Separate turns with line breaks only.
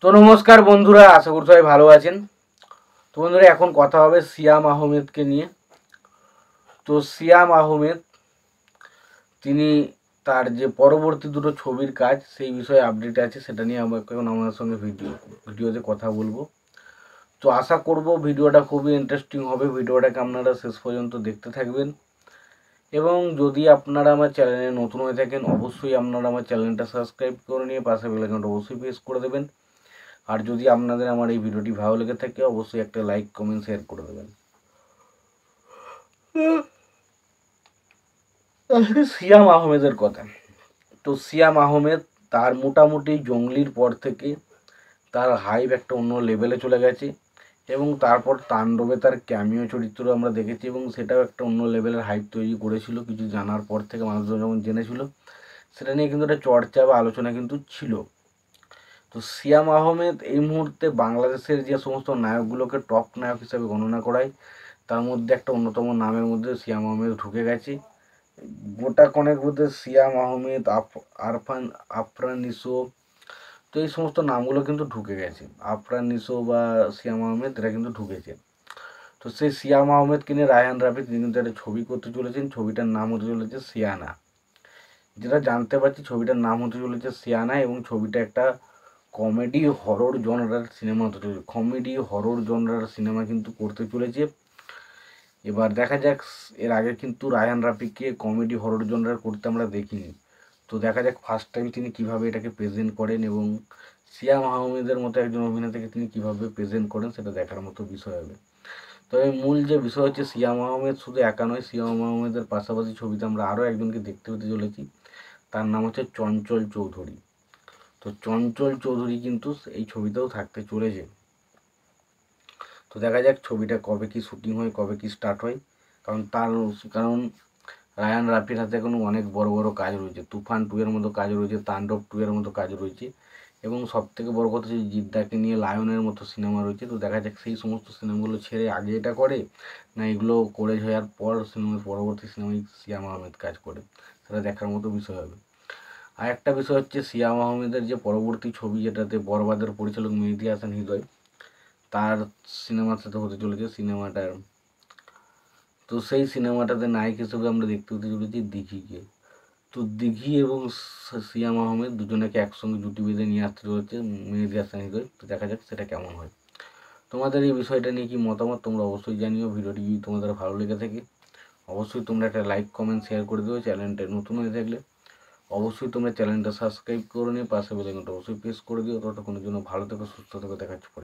তো নমস্কার বন্ধুরা, আশা করি সবাই ভালো আছেন। তো বন্ধুরা, এখন কথা হবে সিয়াম আহমেদকে নিয়ে। তো সিয়াম আহমেদ তিনি তার যে পরবর্তী দুটো ছবির কাজ সেই বিষয়ে আপডেট আছে, সেটা নিয়ে আমরা এখন আমার সঙ্গে ভিডিওতে কথা বলবো। তো আশা করব ভিডিওটা খুবই ইন্টারেস্টিং হবে। ভিডিওটাকে আপনারা শেষ পর্যন্ত দেখতে থাকবেন এবং যদি আপনারা আমার চ্যানেলে নতুন হয়ে থাকেন অবশ্যই আপনারা আমার চ্যানেলটা সাবস্ক্রাইব করে নিয়ে পাশে বেল আইকনটা অবশ্যই প্রেস করে দেবেন। আর যদি আপনাদের আমার এই ভিডিওটি ভালো লেগে থাকে অবশ্যই একটা লাইক কমেন্ট শেয়ার করে দেবেন। সিয়াম আহমেদের কথা। তো সিয়াম আহমেদ তার মোটামুটি জঙ্গলির পর থেকে তার হাইপ একটা অন্য লেভেলে চলে গেছে এবং তারপর তাণ্ডবে তার ক্যামিও চরিত্র আমরা দেখেছি এবং সেটাও একটা অন্য লেভেলের হাইপ তৈরি করেছিল। কিছু জানার পর থেকে মানুষজন যখন জেনেছিল সেটা নিয়ে কিন্তু একটা চর্চা বা আলোচনা কিন্তু ছিল। তো সিয়াম আহমেদ এই মুহূর্তে বাংলাদেশের যে সমস্ত নায়কগুলোকে টপ নায়ক হিসেবে গণনা করায় তার মধ্যে একটা অন্যতম নামের মধ্যে সিয়াম আহমেদ ঢুকে গেছে। গোটা কনেক মধ্যে সিয়াম আহমেদ, আফরান নিশো, তো এই সমস্ত নামগুলো কিন্তু ঢুকে গেছে। আফরান নিশো বা সিয়াম আহমেদ এরা কিন্তু ঢুকেছে। তো সেই সিয়াম আহমেদকে নিয়ে রায়হান রাফি তিনি কিন্তু একটা ছবি করতে চলেছেন। ছবিটার নাম হতে চলেছে সিয়ানা। যেটা জানতে পারছি ছবিটার নাম হতে চলেছে সিয়ানা এবং ছবিটা একটা কমেডি হরর জনরার সিনেমা হতে চলেছে। কমেডি হরর জনরার সিনেমা কিন্তু করতে চলেছে। এবার দেখা যাক, এর আগে কিন্তু রায়হান রাফিকে কমেডি হরর জনরার করতে আমরা দেখিনি। তো দেখা যাক ফার্স্ট টাইম তিনি কিভাবে এটাকে প্রেজেন্ট করেন এবং সিয়াম আহমেদের মতো একজন অভিনেতাকে তিনি কিভাবে প্রেজেন্ট করেন সেটা দেখার মতো বিষয় হবে। তবে মূল যে বিষয় হচ্ছে সিয়াম আহমেদ শুধু একা নয়, সিয়াম আহমেদের পাশাপাশি ছবিতে আমরা আরও একজনকে দেখতে পেতে চলেছি। তার নাম হচ্ছে চঞ্চল চৌধুরী। তো চঞ্চল চৌধুরী কিন্তু এই ছবিতেও থাকতে চলেছে। তো দেখা যাক ছবিটা কবে কি শুটিং হয়, কবে কি স্টার্ট হয়। কারণ রায়ান রাফির হাতে এখন অনেক বড় বড় কাজ রয়েছে। তুফান 2 এর মতো কাজ রয়েছে, তাণ্ডব 2 এর মতো কাজ রয়েছে এবং সবথেকে বড় কথা হচ্ছে জিদ্দাকে নিয়ে লায়নের মতো সিনেমা রয়েছে। তো দেখা যাক সেই সমস্ত সিনেমাগুলো ছেড়ে আগে এটা করে না এগুলো করে হওয়ার পর সিনেমার পরবর্তী সিনেমায় সিয়াম আহমেদ কাজ করে, সেটা দেখার মতো বিষয় হবে। আর একটা বিষয় হচ্ছে সিয়াম আহমেদের যে পরবর্তী ছবি যেটাতে বরবাদের পরিচালক মেহেদী হাসান হৃদয়, তার সিনেমার সাথে হতে চলেছে সিনেমাটার। তো সেই সিনেমাটাতে নায়ক হিসেবে আমরা দেখতে পেতে চলেছি দিঘিকে। তো দিঘি এবং সিয়াম আহমেদ দুজনেকে একসঙ্গে জুটি বেঁধে নিয়ে আসতে চলেছে মেহেদী হাসান হৃদয়। তো দেখা যাক সেটা কেমন হয়। তোমাদের এই বিষয়টা নিয়ে কি মতামত তোমরা অবশ্যই জানিও। ভিডিওটি যদি তোমাদের ভালো লেগে থাকে অবশ্যই তোমরা একটা লাইক কমেন্ট শেয়ার করে দেবে। চ্যানেলটা নতুন হয়ে থাকলে অবশ্যই তোমরা চ্যানেলটা সাবস্ক্রাইব করে নিয়ে পাশে বেল আইকনটা অবশ্যই প্রেস করে দিও। ততক্ষণের জন্য ভালো থেকো, সুস্থ থেকো, দেখা হচ্ছে।